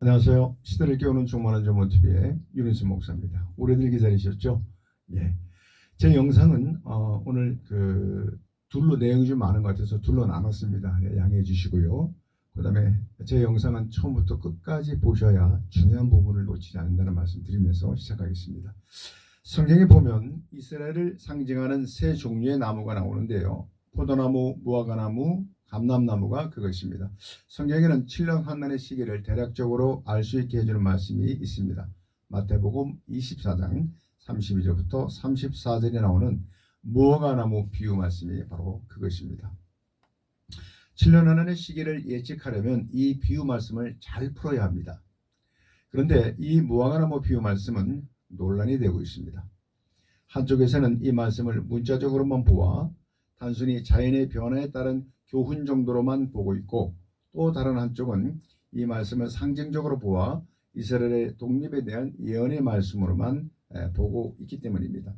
안녕하세요. 시대를 깨우는 종말한 전문TV의 윤인수 목사입니다. 오래들 기다리셨죠? 예. 제 영상은 오늘 둘로 내용이 좀 많은 것 같아서 둘로 나눴습니다. 네, 양해해 주시고요. 그 다음에 제 영상은 처음부터 끝까지 보셔야 중요한 부분을 놓치지 않는다는 말씀 드리면서 시작하겠습니다. 성경에 보면 이스라엘을 상징하는 세 종류의 나무가 나오는데요. 포도나무, 무화과나무, 감람나무가 그것입니다. 성경에는 7년 환난의 시기를 대략적으로 알 수 있게 해주는 말씀이 있습니다. 마태복음 24장 32절부터 34절에 나오는 무화과나무 비유 말씀이 바로 그것입니다. 7년 환난의 시기를 예측하려면 이 비유 말씀을 잘 풀어야 합니다. 그런데 이 무화과나무 비유 말씀은 논란이 되고 있습니다. 한쪽에서는 이 말씀을 문자적으로만 보아 단순히 자연의 변화에 따른 교훈 정도로만 보고 있고, 또 다른 한쪽은 이 말씀을 상징적으로 보아 이스라엘의 독립에 대한 예언의 말씀으로만 보고 있기 때문입니다.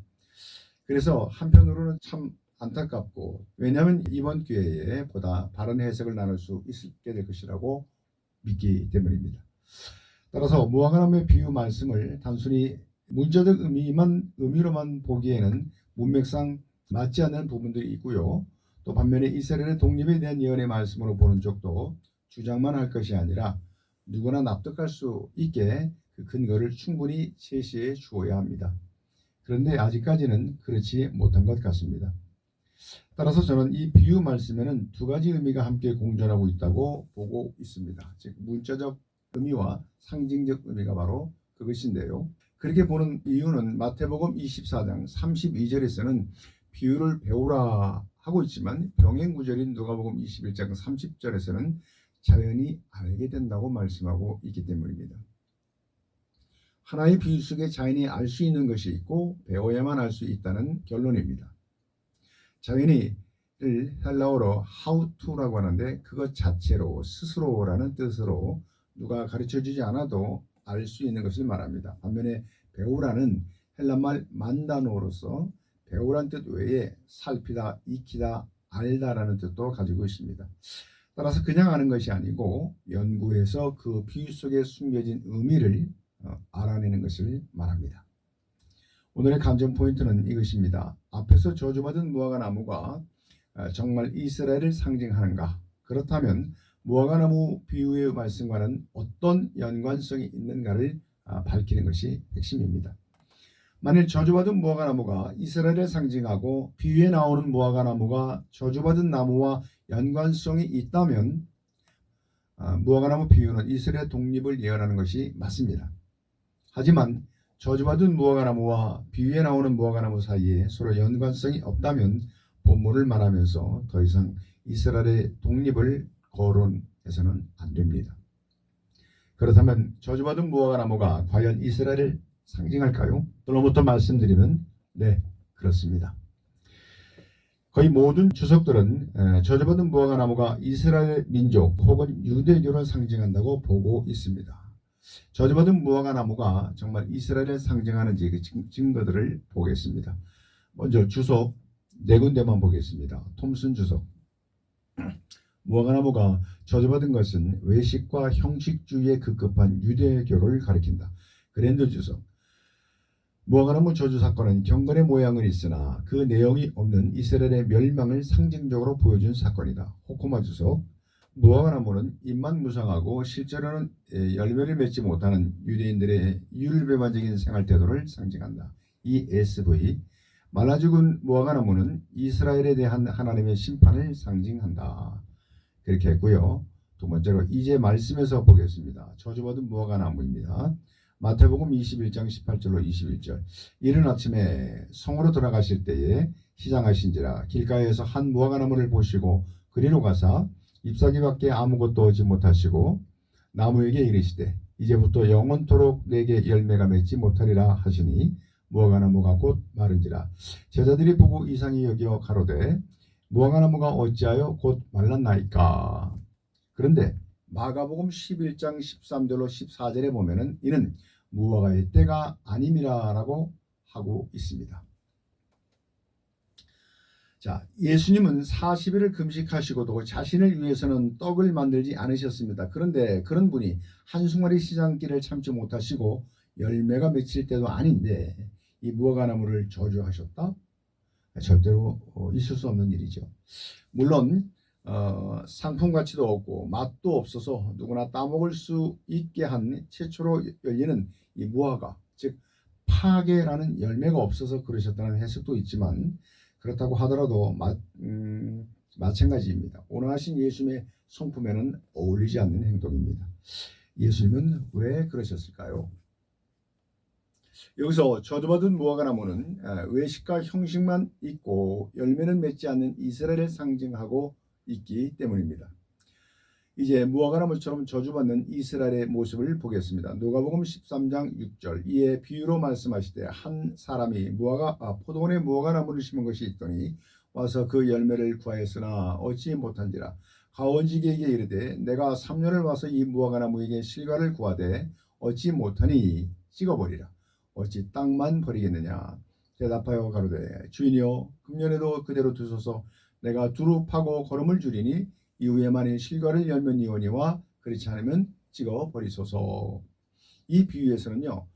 그래서 한편으로는 참 안타깝고, 왜냐하면 이번 기회에 보다 바른 해석을 나눌 수 있게 될 것이라고 믿기 때문입니다. 따라서 무화과나무의 비유 말씀을 단순히 문자적 의미로만 보기에는 문맥상 맞지 않는 부분들이 있고요. 또 반면에 이스라엘의 독립에 대한 예언의 말씀으로 보는 쪽도 주장만 할 것이 아니라 누구나 납득할 수 있게 그 근거를 충분히 제시해 주어야 합니다. 그런데 아직까지는 그렇지 못한 것 같습니다. 따라서 저는 이 비유 말씀에는 두 가지 의미가 함께 공존하고 있다고 보고 있습니다. 즉 문자적 의미와 상징적 의미가 바로 그것인데요. 그렇게 보는 이유는 마태복음 24장 32절에서는 비유를 배우라 하고 있지만 병행 구절인 누가복음 21장 30절에서는 자연히 알게 된다고 말씀하고 있기 때문입니다. 하나의 비유 속에 자연이 알 수 있는 것이 있고 배워야만 알 수 있다는 결론입니다. 자연이를 헬라어로 how to라고 하는데 그것 자체로 스스로라는 뜻으로 누가 가르쳐주지 않아도 알 수 있는 것을 말합니다. 반면에 배우라는 헬라말 만다노로서 배우란 뜻 외에 살피다, 익히다, 알다라는 뜻도 가지고 있습니다. 따라서 그냥 아는 것이 아니고 연구해서 그 비유 속에 숨겨진 의미를 알아내는 것을 말합니다. 오늘의 관전 포인트는 이것입니다. 앞에서 저주받은 무화과나무가 정말 이스라엘을 상징하는가? 그렇다면 무화과나무 비유의 말씀과는 어떤 연관성이 있는가를 밝히는 것이 핵심입니다. 만일 저주받은 무화과나무가 이스라엘을 상징하고 비유에 나오는 무화과나무가 저주받은 나무와 연관성이 있다면 무화과나무 비유는 이스라엘의 독립을 예언하는 것이 맞습니다. 하지만 저주받은 무화과나무와 비유에 나오는 무화과나무 사이에 서로 연관성이 없다면 본문을 말하면서 더 이상 이스라엘의 독립을 거론해서는 안 됩니다. 그렇다면 저주받은 무화과나무가 과연 이스라엘을 상징할까요? 오늘부터 말씀드리면 네, 그렇습니다. 거의 모든 주석들은 저주받은 무화과나무가 이스라엘 민족 혹은 유대교를 상징한다고 보고 있습니다. 저주받은 무화과나무가 정말 이스라엘을 상징하는지 그 증거들을 보겠습니다. 먼저 주석 네 군데만 보겠습니다. 톰슨 주석. 무화과나무가 저주받은 것은 외식과 형식주의에 급급한 유대교를 가리킨다. 그랜드 주석. 무화과나무 저주 사건은 경건의 모양은 있으나 그 내용이 없는 이스라엘의 멸망을 상징적으로 보여준 사건이다. 호코마 주석. 무화과나무는 입만 무성하고 실제로는 열매를 맺지 못하는 유대인들의 율배반적인 생활 태도를 상징한다. ESV. 말라 죽은 무화과나무는 이스라엘에 대한 하나님의 심판을 상징한다. 그렇게 했고요. 두 번째로 이제 말씀에서 보겠습니다. 저주받은 무화과나무입니다. 마태복음 21장 18절로 21절. 이른 아침에 성으로 들어가실 때에 시장하신지라 길가에서 한 무화과나무를 보시고 그리로 가사 잎사귀밖에 아무것도 얻지 못하시고 나무에게 이르시되 이제부터 영원토록 내게 열매가 맺지 못하리라 하시니 무화과나무가 곧 마른지라. 제자들이 보고 이상히 여겨 가로되 무화과나무가 어찌하여 곧 말랐나이까. 그런데 마가복음 11장 13절로 14절에 보면은 이는 무화과의 때가 아님이라라고 하고 있습니다. 자, 예수님은 40일을 금식하시고도 자신을 위해서는 떡을 만들지 않으셨습니다. 그런데 그런 분이 한순간의 시장길을 참지 못하시고 열매가 맺힐 때도 아닌데 이 무화과나무를 저주하셨다? 절대로 있을 수 없는 일이죠. 물론 상품 가치도 없고 맛도 없어서 누구나 따먹을 수 있게 한 최초로 열리는 이 무화과, 즉 파괴라는 열매가 없어서 그러셨다는 해석도 있지만 그렇다고 하더라도 마찬가지입니다. 온화하신 예수님의 성품에는 어울리지 않는 행동입니다. 예수님은 왜 그러셨을까요? 여기서 저주받은 무화과나무는 외식과 형식만 있고 열매는 맺지 않는 이스라엘을 상징하고 있기 때문입니다. 이제 무화과나무처럼 저주받는 이스라엘의 모습을 보겠습니다. 누가복음 13장 6절 이에 비유로 말씀하시되 한 사람이 포도원에 무화과나무를 심은 것이 있더니 와서 그 열매를 구하였으나 얻지 못한지라 가원지기에게 이르되 내가 3년을 와서 이 무화과나무에게 실과를 구하되 얻지 못하니 찍어버리라. 어찌 땅만 버리겠느냐. 대답하여 가로되 주인이여 금년에도 그대로 두소서 내가 두루 파고 거름을 줄이니 이후에 만일 실과를 열면 이오니와 그렇지 않으면 찍어 버리소서. 이 비유에서는요,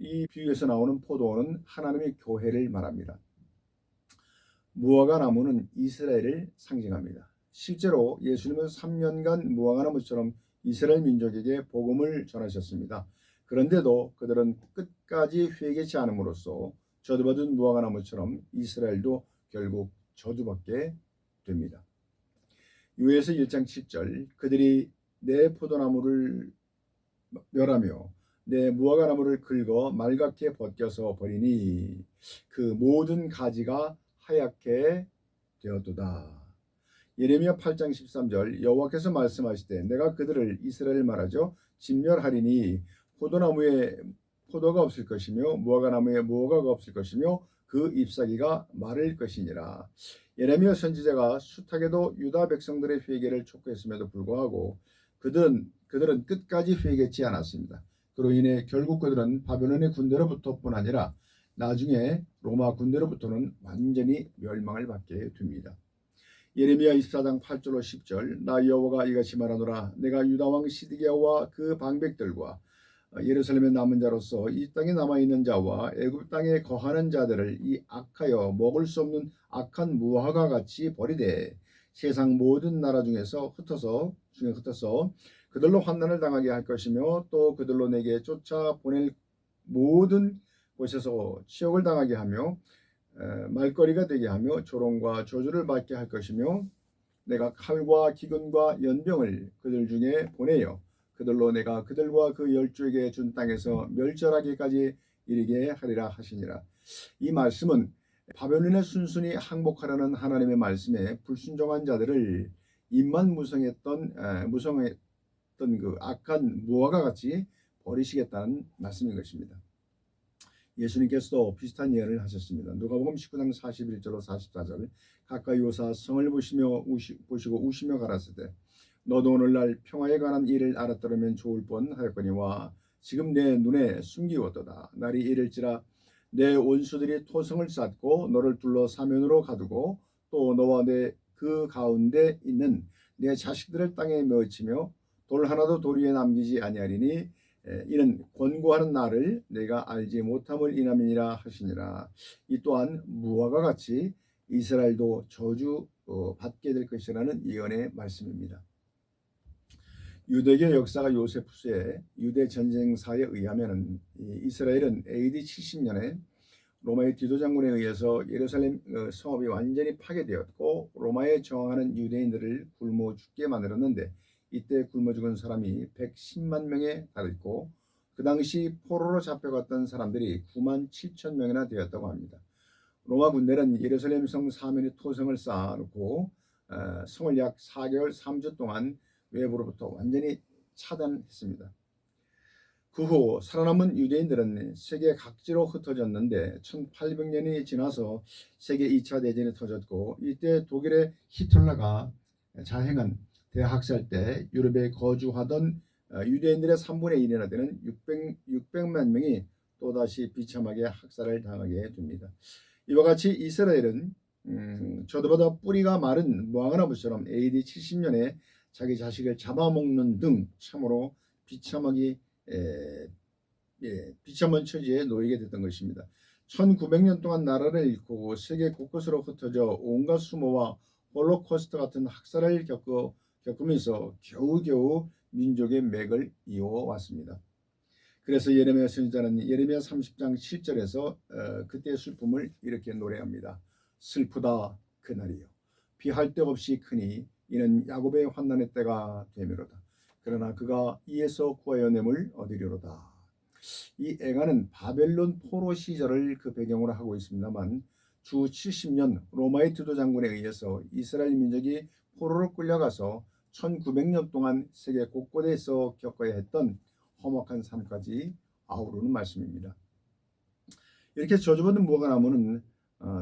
이 비유에서 나오는 포도원은 하나님의 교회를 말합니다. 무화과 나무는 이스라엘을 상징합니다. 실제로 예수님은 3년간 무화과 나무처럼 이스라엘 민족에게 복음을 전하셨습니다. 그런데도 그들은 끝까지 회개치 않음으로써 저주받은 무화과 나무처럼 이스라엘도 결국 저주받게 됩니다. 유에서 1장 7절 그들이 내 포도나무를 멸하며 내 무화과나무를 긁어 말갛게 벗겨서 버리니 그 모든 가지가 하얗게 되었도다. 예레미야 8장 13절 여호와께서 말씀하시되 내가 그들을 이스라엘 말하죠 진멸하리니 포도나무에 포도가 없을 것이며 무화과나무에 무화과가 없을 것이며 그 잎사귀가 마를 것이니라. 예레미야 선지자가 숱하게도 유다 백성들의 회개를 촉구했음에도 불구하고 그들은 끝까지 회개치 않았습니다. 그로 인해 결국 그들은 바벨론의 군대로부터뿐 아니라 나중에 로마 군대로부터는 완전히 멸망을 받게 됩니다. 예레미야 24장 8절로 10절 나 여호와가 이같이 말하노라 내가 유다 왕 시드기야와 그 방백들과 예루살렘의 남은 자로서 이 땅에 남아있는 자와 애굽 땅에 거하는 자들을 이 악하여 먹을 수 없는 악한 무화과 같이 버리되 세상 모든 나라 중에서 흩어서 그들로 환난을 당하게 할 것이며 또 그들로 내게 쫓아 보낼 모든 곳에서 치욕을 당하게 하며 말거리가 되게 하며 조롱과 저주를 받게 할 것이며 내가 칼과 기근과 연병을 그들 중에 보내요 그들로 내가 그들과 그 열조에게 준 땅에서 멸절하기까지 이르게 하리라 하시니라. 이 말씀은 바벨론에 순순히 항복하라는 하나님의 말씀에 불순종한 자들을 입만 무성했던 그 악한 무화과 같이 버리시겠다는 말씀인 것입니다. 예수님께서도 비슷한 예언을 하셨습니다. 누가복음 19장 41절로 44절 가까이 오사 성을 보시고 우시며 가라사대 너도 오늘날 평화에 관한 일을 알았더라면 좋을 뻔하였거니와 지금 내 눈에 숨기웠도다. 날이 이를지라 내 원수들이 토성을 쌓고 너를 둘러 사면으로 가두고 또 너와 내 그 가운데 있는 내 자식들을 땅에 메어치며 돌 하나도 돌 위에 남기지 아니하리니 이는 권고하는 나를 내가 알지 못함을 인함이니라 하시니라. 이 또한 무화과 같이 이스라엘도 저주 받게 될 것이라는 예언의 말씀입니다. 유대교 역사가 요세푸스의 유대 전쟁사에 의하면 이스라엘은 AD 70년에 로마의 디도 장군에 의해서 예루살렘 성읍이 완전히 파괴되었고 로마에 저항하는 유대인들을 굶어 죽게 만들었는데 이때 굶어 죽은 사람이 110만 명에 달했고 그 당시 포로로 잡혀갔던 사람들이 9만 7천 명이나 되었다고 합니다. 로마 군대는 예루살렘 성 사면에 토성을 쌓아놓고 성을 약 4개월 3주 동안 외부로부터 완전히 차단했습니다. 그 후 살아남은 유대인들은 세계 각지로 흩어졌는데 1800년이 지나서 세계 2차 대전이 터졌고 이때 독일의 히틀러가 자행한 대학살 때 유럽에 거주하던 유대인들의 3분의 1이나 되는 600만 명이 또다시 비참하게 학살을 당하게 됩니다. 이와 같이 이스라엘은 저도보다 뿌리가 마른 무화과나무처럼 AD 70년에 자기 자식을 잡아먹는 등 참으로 비참하기 비참한 처지에 놓이게 됐던 것입니다. 1900년 동안 나라를 잃고 세계 곳곳으로 흩어져 온갖 수모와 홀로코스트 같은 학살을 겪으면서 겨우겨우 민족의 맥을 이어왔습니다. 그래서 예레미야 선지자는 예레미야 30장 7절에서 그때의 슬픔을 이렇게 노래합니다. 슬프다 그날이요 비할 데 없이 크니 이는 야곱의 환난의 때가 되미로다. 그러나 그가 이에서 구하여 냄을 얻으리로다. 이 애가는 바벨론 포로 시절을 그 배경으로 하고 있습니다만 주 70년 로마의 투도 장군에 의해서 이스라엘 민족이 포로로 끌려가서 1900년 동안 세계 곳곳에서 겪어야 했던 험악한 삶까지 아우르는 말씀입니다. 이렇게 저주받은 무화과나무는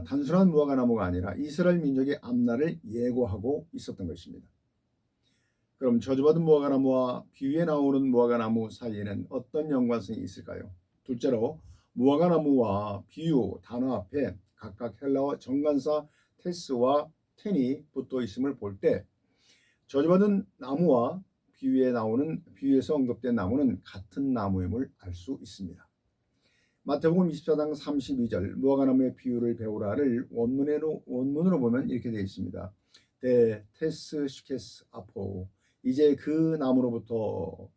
단순한 무화과나무가 아니라 이스라엘 민족의 앞날을 예고하고 있었던 것입니다. 그럼 저주받은 무화과나무와 비유에 나오는 무화과나무 사이에는 어떤 연관성이 있을까요? 둘째로 무화과나무와 비유 단어 앞에 각각 헬라어 정관사 테스와 텐이 붙어 있음을 볼 때 저주받은 나무와 비유에서 언급된 나무는 같은 나무임을 알 수 있습니다. 마태복음 24장 32절 무화과나무의 비유를 배우라를 원문으로 보면 이렇게 되어 있습니다. 데 테스 시케스 아포 이제 그 나무로부터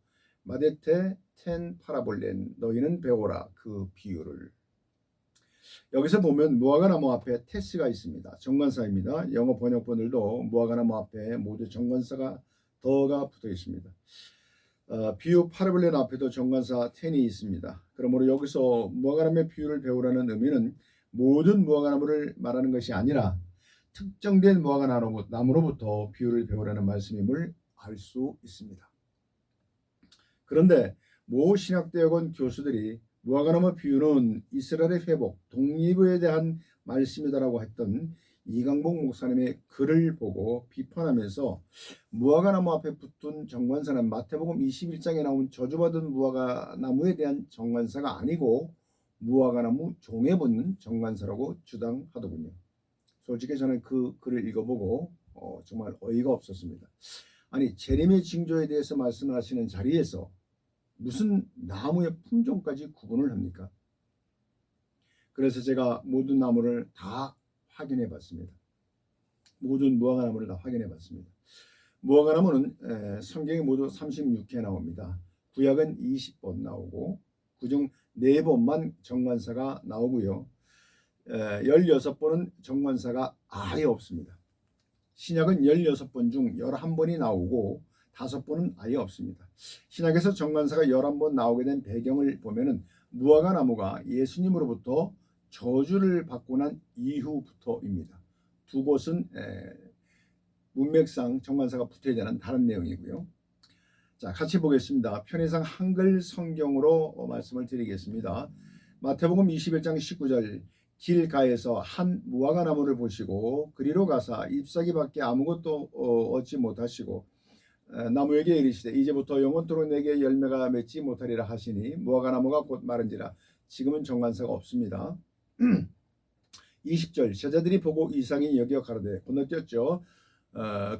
마데테 텐 파라볼렌 너희는 배워라 그 비유를. 여기서 보면 무화과나무 앞에 테스가 있습니다. 정관사입니다. 영어 번역본들도 무화과나무 앞에 모두 정관사가 더가 붙어 있습니다. 비유 파라볼렌 앞에도 정관사 텐이 있습니다. 그러므로 여기서 무화과나무의 비유를 배우라는 의미는 모든 무화과나무를 말하는 것이 아니라 특정된 무화과나무로부터 비유를 배우라는 말씀임을 알 수 있습니다. 그런데 모 신학대학원 교수들이 무화과나무 비유는 이스라엘의 회복, 독립에 대한 말씀이다라고 했던 이강복 목사님의 글을 보고 비판하면서 무화과나무 앞에 붙은 정관사는 마태복음 21장에 나온 저주받은 무화과나무에 대한 정관사가 아니고 무화과나무 종에 붙는 정관사라고 주장하더군요. 솔직히 저는 그 글을 읽어보고 정말 어이가 없었습니다. 아니 재림의 징조에 대해서 말씀하시는 자리에서 무슨 나무의 품종까지 구분을 합니까? 그래서 제가 모든 나무를 다 확인해 봤습니다. 모든 무화과나무를 다 확인해 봤습니다. 무화과나무는 성경에 모두 36회 나옵니다. 구약은 20번 나오고 그중 4번만 정관사가 나오고요. 16번은 정관사가 아예 없습니다. 신약은 16번 중 11번이 나오고 5번은 아예 없습니다. 신약에서 정관사가 11번 나오게 된 배경을 보면은 무화과나무가 예수님으로부터 저주를 받고 난 이후부터입니다. 두 곳은 문맥상 정관사가 붙어야 되는 다른 내용이고요. 자, 같이 보겠습니다. 편의상 한글 성경으로 말씀을 드리겠습니다. 마태복음 21장 19절 길가에서 한 무화과나무를 보시고 그리로 가사 잎사귀밖에 아무것도 얻지 못하시고 나무에게 이르시되 이제부터 영원토록 내게 열매가 맺지 못하리라 하시니 무화과나무가 곧 마른지라. 지금은 정관사가 없습니다. 20절 제자들이 보고 이상히 여겨 가로되 건너뛰었죠.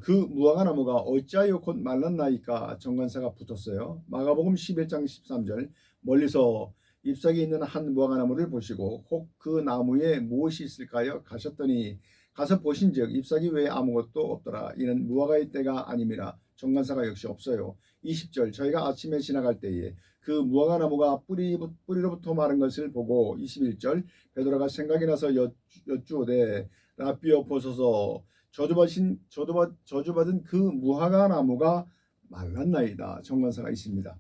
그 무화과나무가 어찌하여 곧 말랐나이까. 정관사가 붙었어요. 마가복음 11장 13절 멀리서 잎사귀 있는 한 무화과나무를 보시고 혹 그 나무에 무엇이 있을까요? 가셨더니 가서 보신즉 잎사귀 외에 아무것도 없더라. 이는 무화과의 때가 아님이라. 정관사가 역시 없어요. 20절 저희가 아침에 지나갈 때에 그 무화과나무가 뿌리로부터 마른 것을 보고 21절 베드로가 생각이 나서 여쭈오되 라삐여 보소서 저주받은 그 무화과나무가 말랐나이다. 정관사가 있습니다.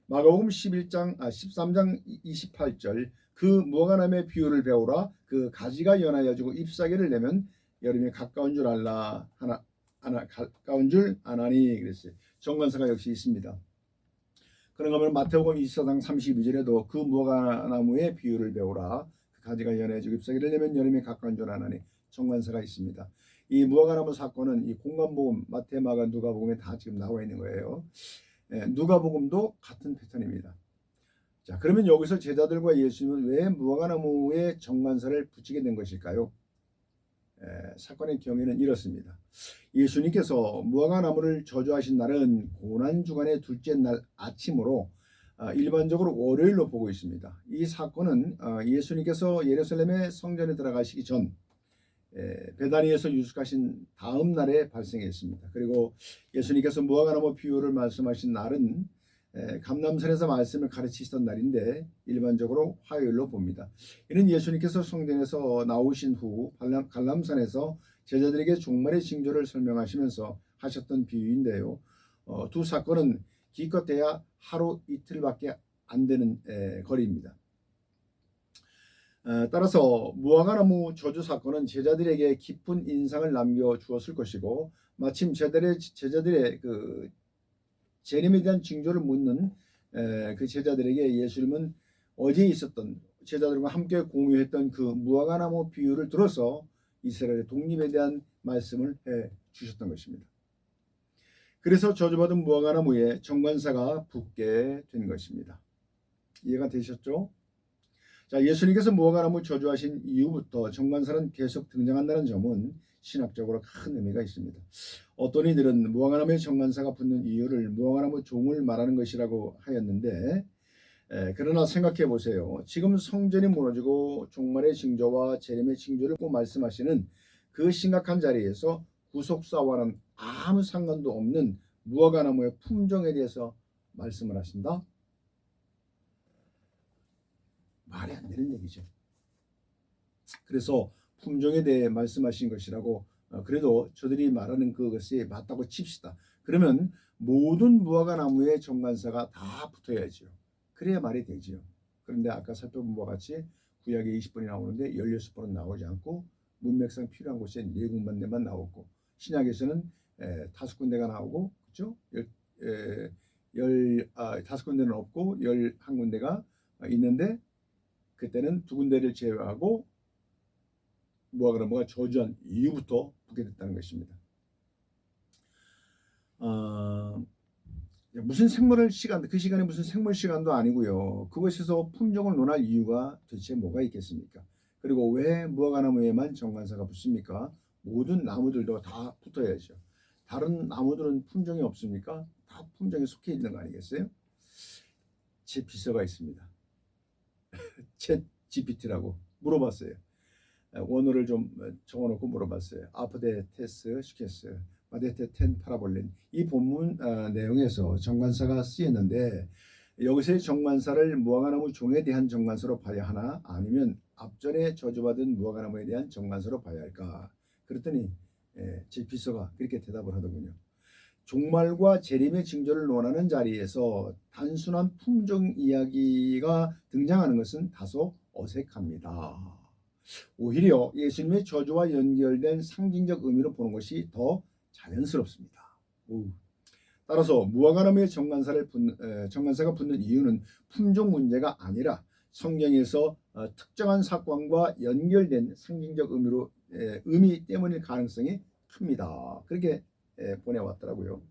마가복음 13장 28절 그 무화과나무의 비유를 배우라. 그 가지가 연하여지고 잎사귀를 내면 여름이 가까운 줄 가까운 줄 아나니 그랬어요. 정관사가 역시 있습니다. 그런가 하면 마태복음 24장 32절에도 그 무화과나무의 비유를 배우라. 그 가지가 연해지고 잎사귀를 내면 여름이 가까운 줄 아나니 정관사가 있습니다. 이 무화과나무 사건은 이 공관복음 마태, 마가, 누가복음에 다 지금 나와 있는 거예요. 누가복음도 같은 패턴입니다. 자, 그러면 여기서 제자들과 예수님은 왜 무화과나무에 정관사를 붙이게 된 것일까요? 사건의 경위는 이렇습니다. 예수님께서 무화과나무를 저주하신 날은 고난주간의 둘째 날 아침으로 일반적으로 월요일로 보고 있습니다. 이 사건은 예수님께서 예루살렘의 성전에 들어가시기 전 베다니에서 유숙하신 다음 날에 발생했습니다. 그리고 예수님께서 무화과나무 비유를 말씀하신 날은 감람산에서 말씀을 가르치시던 날인데 일반적으로 화요일로 봅니다. 이는 예수님께서 성전에서 나오신 후 감람산에서 제자들에게 종말의 징조를 설명하시면서 하셨던 비유인데요. 두 사건은 기껏해야 하루 이틀밖에 안 되는 거리입니다. 따라서 무화과나무 저주 사건은 제자들에게 깊은 인상을 남겨주었을 것이고 마침 제자들의 그 재림에 대한 징조를 묻는 그 제자들에게 예수님은 어제 있었던 제자들과 함께 공유했던 그 무화과나무 비유를 들어서 이스라엘의 독립에 대한 말씀을 해 주셨던 것입니다. 그래서 저주받은 무화과나무에 정관사가 붙게 된 것입니다. 이해가 되셨죠? 자, 예수님께서 무화과나무 저주하신 이후부터 정관사는 계속 등장한다는 점은 신학적으로 큰 의미가 있습니다. 어떤 이들은 무화과나무에 정관사가 붙는 이유를 무화과나무 종을 말하는 것이라고 하였는데 그러나 생각해 보세요. 지금 성전이 무너지고 종말의 징조와 재림의 징조를 꼭 말씀하시는 그 심각한 자리에서 구속사와는 아무 상관도 없는 무화과나무의 품종에 대해서 말씀을 하신다? 말이 안 되는 얘기죠. 그래서 품종에 대해 말씀하신 것이라고 그래도 저들이 말하는 그것이 맞다고 칩시다. 그러면 모든 무화과나무의 정관사가 다 붙어야죠. 그래야 말이 되지요. 그런데 아까 살펴본 바와 같이 구약에 20번이 나오는데 16번은 나오지 않고 문맥상 필요한 곳에 4군데만 나오고 신약에서는 5군데가 나오고 그렇죠? 5군데는 없고 11군데가 있는데 그때는 2군데를 제외하고 무화과나무가 저주한 이후부터 붙게 됐다는 것입니다. 무슨 그 시간에 무슨 생물 시간도 아니고요. 그것에서 품종을 논할 이유가 도대체 뭐가 있겠습니까? 그리고 왜 무화과나무에만 정관사가 붙습니까? 모든 나무들도 다 붙어야죠. 다른 나무들은 품종이 없습니까? 다 품종에 속해 있는 거 아니겠어요? 제 비서가 있습니다. 챗 GPT라고 물어봤어요. 원어를 좀 적어놓고 물어봤어요. 아프데 테스 슈케스 마데테 텐 파라볼린 이 본문 내용에서 정관사가 쓰였는데 여기서의 정관사를 무화과나무 종에 대한 정관사로 봐야 하나 아니면 앞전에 저주받은 무화과나무에 대한 정관사로 봐야 할까? 그랬더니 제 비서가 그렇게 대답을 하더군요. 종말과 재림의 징조를 논하는 자리에서 단순한 품종 이야기가 등장하는 것은 다소 어색합니다. 오히려 예수님의 저주와 연결된 상징적 의미로 보는 것이 더 자연스럽습니다. 따라서 무화과나무에 정관사가 붙는 이유는 품종 문제가 아니라 성경에서 특정한 사건과 연결된 상징적 의미 때문일 가능성이 큽니다. 그렇게 보내왔더라고요.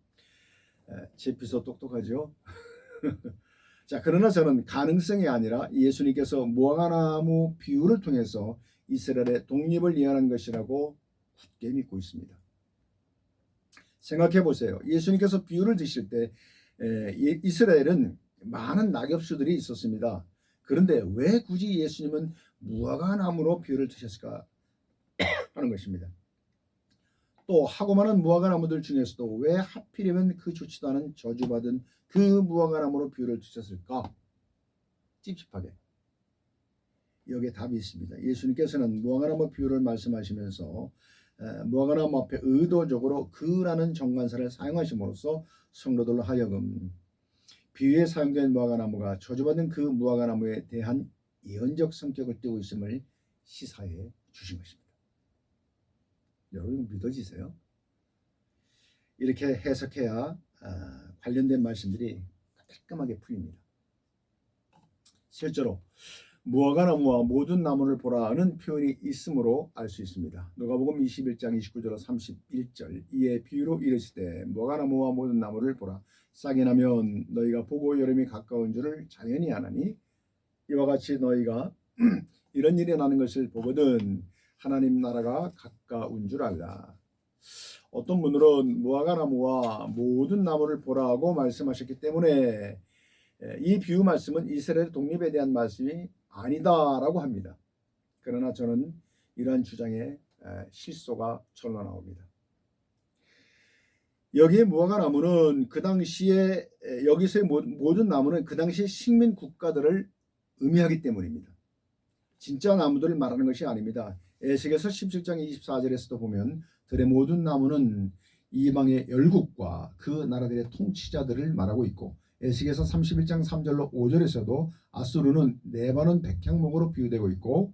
제 비서 똑똑하죠. 자, 그러나 저는 가능성이 아니라 예수님께서 무화과나무 비유를 통해서 이스라엘의 독립을 예언한 것이라고 굳게 믿고 있습니다. 생각해 보세요. 예수님께서 비유를 드실 때 이스라엘은 많은 낙엽수들이 있었습니다. 그런데 왜 굳이 예수님은 무화과나무로 비유를 드셨을까 하는 것입니다. 또 하고 많은 무화과나무들 중에서도 왜 하필이면 그 좋지도 않은 저주받은 그 무화과나무로 비유를 드셨을까? 찝찝하게. 여기에 답이 있습니다. 예수님께서는 무화과나무 비유를 말씀하시면서 무화과나무 앞에 의도적으로 그라는 정관사를 사용하심으로써 성도들로 하여금 비유에 사용된 무화과나무가 저주받은 그 무화과나무에 대한 예언적 성격을 띠고 있음을 시사해 주신 것입니다. 여러분 믿어지세요? 이렇게 해석해야 관련된 말씀들이 깔끔하게 풀립니다. 실제로 무화과나무와 모든 나무를 보라는 표현이 있으므로 알 수 있습니다. 누가복음 21장 29절 31절 이에 비유로 이르시되 무화과나무와 모든 나무를 보라 싹이 나면 너희가 보고 여름이 가까운 줄을 자연히 아나니 이와 같이 너희가 이런 일이 나는 것을 보거든 하나님 나라가 가까운 줄 알라. 어떤 분들은 무화과 나무와 모든 나무를 보라고 말씀하셨기 때문에 이 비유 말씀은 이스라엘 독립에 대한 말씀이 아니다라고 합니다. 그러나 저는 이러한 주장에 실소가 절로 나옵니다. 여기에 무화과 나무는 그 당시에 여기서의 모든 나무는 그 당시의 식민 국가들을 의미하기 때문입니다. 진짜 나무들을 말하는 것이 아닙니다. 에스겔서 17장 24절에서도 보면 들의 모든 나무는 이방의 열국과 그 나라들의 통치자들을 말하고 있고 에스겔서 31장 3절로 5절에서도 아수르는 레바논 백향목으로 비유되고 있고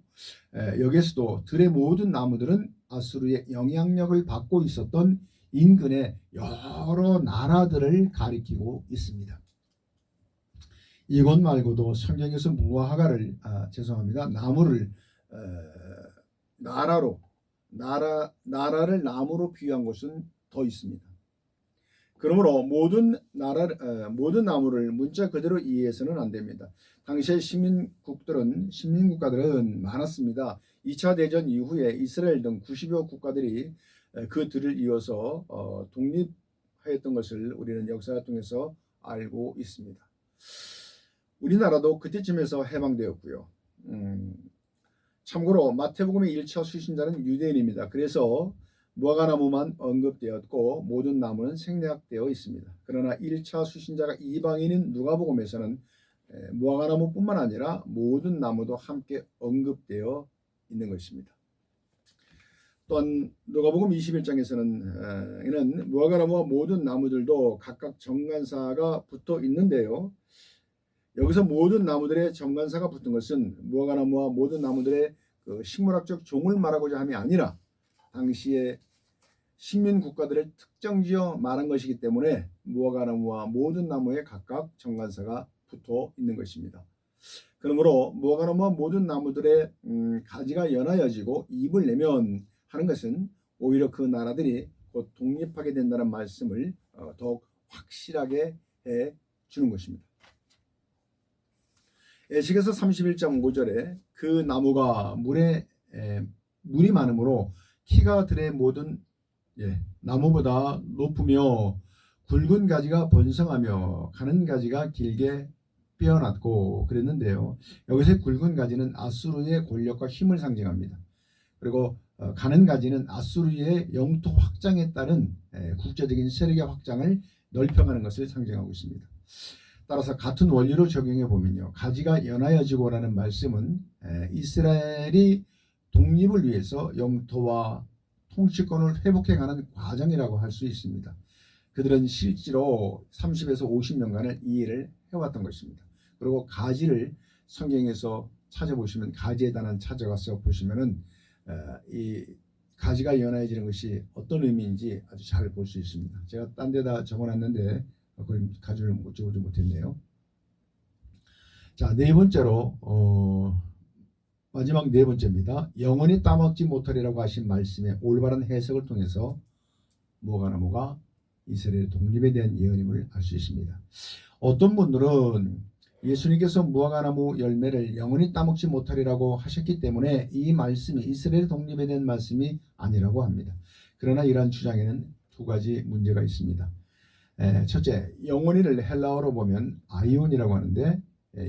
여기에서도 들의 모든 나무들은 아수르의 영향력을 받고 있었던 인근의 여러 나라들을 가리키고 있습니다. 이것 말고도 성경에서 무화과를 나무를 나라를 나무로 비유한 곳은 더 있습니다. 그러므로 모든 나무를 문자 그대로 이해해서는 안 됩니다. 당시의 식민국가들은 많았습니다. 2차 대전 이후에 이스라엘 등 90여 국가들이 그 들을 이어서 독립하였던 것을 우리는 역사를 통해서 알고 있습니다. 우리나라도 그때쯤에서 해방되었고요. 참고로 마태복음의 1차 수신자는 유대인입니다. 그래서 무화과나무만 언급되었고 모든 나무는 생략되어 있습니다. 그러나 1차 수신자가 이방인인 누가복음에서는 무화과나무뿐만 아니라 모든 나무도 함께 언급되어 있는 것입니다. 또한 누가복음 21장에서는 무화과나무와 모든 나무들도 각각 정관사가 붙어 있는데요. 여기서 모든 나무들의 정관사가 붙은 것은 무화과나무와 모든 나무들의 그 식물학적 종을 말하고자 함이 아니라 당시에 식민 국가들을 특정지어 말한 것이기 때문에 무화과나무와 모든 나무에 각각 정관사가 붙어 있는 것입니다. 그러므로 무화과나무와 모든 나무들의 가지가 연하여지고 잎을 내면 하는 것은 오히려 그 나라들이 곧 독립하게 된다는 말씀을 더욱 확실하게 해 주는 것입니다. 에스겔서 31장 5절에 그 나무가 물이 많으므로 키가 들의 모든 나무보다 높으며 굵은 가지가 번성하며 가는 가지가 길게 뼈어났고 그랬는데요. 여기서 굵은 가지는 아수르의 권력과 힘을 상징합니다. 그리고 가는 가지는 아수르의 영토 확장에 따른 국제적인 세력의 확장을 넓혀가는 것을 상징하고 있습니다. 따라서 같은 원리로 적용해 보면요. 가지가 연하여지고라는 말씀은 이스라엘이 독립을 위해서 영토와 통치권을 회복해가는 과정이라고 할 수 있습니다. 그들은 실제로 30에서 50년간을 이 일을 해왔던 것입니다. 그리고 가지를 성경에서 찾아보시면 가지에 관한 찾아가서 보시면은 이 가지가 연하여지는 것이 어떤 의미인지 아주 잘 볼 수 있습니다. 제가 딴 데다 적어놨는데 그걸 가지를 적어보지 못했네요. 자, 네 번째로 마지막 네 번째입니다. 영원히 따먹지 못하리라고 하신 말씀의 올바른 해석을 통해서 무화과나무가 이스라엘 독립에 대한 예언임을 알 수 있습니다. 어떤 분들은 예수님께서 무화과나무 열매를 영원히 따먹지 못하리라고 하셨기 때문에 이 말씀이 이스라엘 독립에 대한 말씀이 아니라고 합니다. 그러나 이러한 주장에는 두 가지 문제가 있습니다. 첫째, 영원히를 헬라어로 보면 아이온이라고 하는데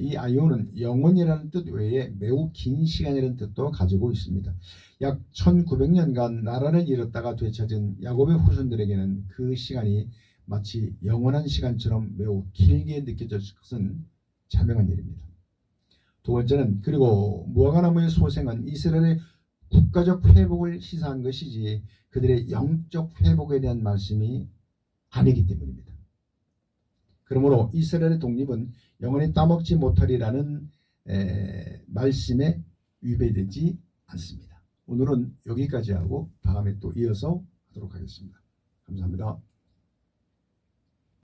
이 아이온은 영원이라는 뜻 외에 매우 긴 시간이라는 뜻도 가지고 있습니다. 약 1900년간 나라를 잃었다가 되찾은 야곱의 후손들에게는 그 시간이 마치 영원한 시간처럼 매우 길게 느껴졌을 것은 자명한 일입니다. 두 번째는 그리고 무화과나무의 소생은 이스라엘의 국가적 회복을 시사한 것이지 그들의 영적 회복에 대한 말씀이 아니기 때문입니다. 그러므로 이스라엘의 독립은 영원히 따먹지 못하리라는 말씀에 위배되지 않습니다. 오늘은 여기까지 하고 다음에 또 이어서 하도록 하겠습니다. 감사합니다.